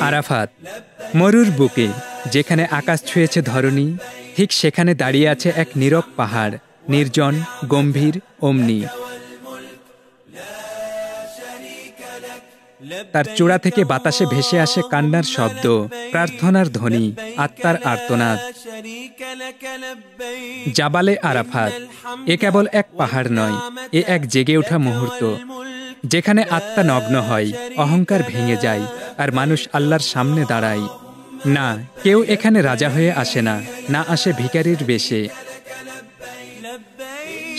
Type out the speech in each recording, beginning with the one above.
আরাফাত, মরুর বুকে যেখানে আকাশ ছুঁয়েছে ধরণী, ঠিক সেখানে দাঁড়িয়ে আছে এক নীরব পাহাড়, নির্জন, গম্ভীর, অমনি। তার চূড়া থেকে বাতাসে ভেসে আসে কান্নার শব্দ, প্রার্থনার ধ্বনি, আত্মার আর্তনাদ। জাবালে আরাফাত এ কেবল এক পাহাড় নয়, এ এক জেগে ওঠা মুহূর্ত, যেখানে আত্মা নগ্ন হয়, অহংকার ভেঙে যায়, আর মানুষ আল্লাহর সামনে দাঁড়ায়। না, কেউ এখানে রাজা হয়ে আসে না, না আসে ভিখারির বেশে।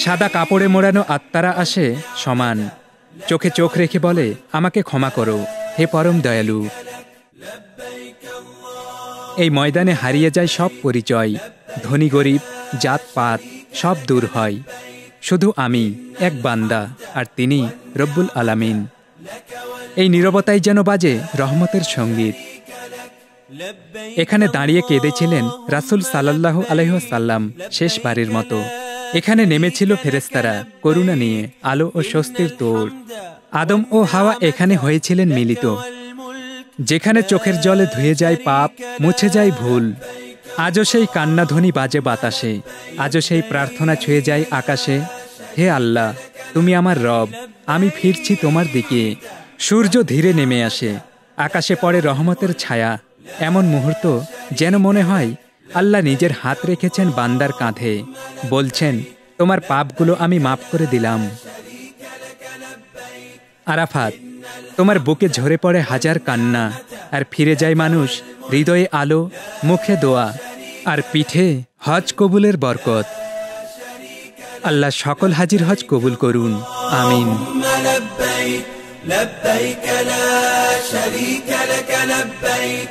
সাদা কাপড়ে মোড়ানো আত্মারা আসে সমান, চোখে চোখ রেখে বলে, আমাকে ক্ষমা করো হে পরম দয়ালু। এই ময়দানে হারিয়ে যায় সব পরিচয়, ধনী গরিব, জাত পাত সব দূর হয়। শুধু আমি এক বান্দা, আর তিনি রব্বুল আলামিন। এই নীরবতাই যেন বাজে রহমতের সঙ্গীত। এখানে দাঁড়িয়ে কেঁদেছিলেন রাসূল সাল্লাল্লাহু আলাইহি ওয়াসাল্লাম শেষবারের মতো। এখানে নেমেছিল ফেরেশতারা করুণা নিয়ে, আলো ও স্বস্তির তোড়। আদম ও হাওয়া এখানে হয়েছিলেন মিলিত। যেখানে চোখের জলে ধুয়ে যায় পাপ, মুছে যায় ভুল। আজও সেই কান্নাধ্বনি বাজে বাতাসে, আজও সেই প্রার্থনা ছুঁয়ে যায় আকাশে। হে আল্লাহ, তুমি আমার রব, আমি ফিরছি তোমার দিকে। সূর্য ধীরে নেমে আসে, আকাশে পড়ে রহমতের ছায়া। এমন মুহূর্ত যেন মনে হয় আল্লাহ নিজের হাত রেখেছেন বান্দার কাঁধে, বলছেন, তোমার পাপগুলো আমি মাফ করে দিলাম। আরাফাত, তোমার বুকে ঝরে পড়ে হাজার কান্না, আর ফিরে যায় মানুষ, হৃদয়ে আলো, মুখে দোয়া, আর পিঠে হজ কবুলের বরকত। আল্লাহ সকল হাজির হজ কবুল করুন, আমিন। لبيك لا شريك لك لبيك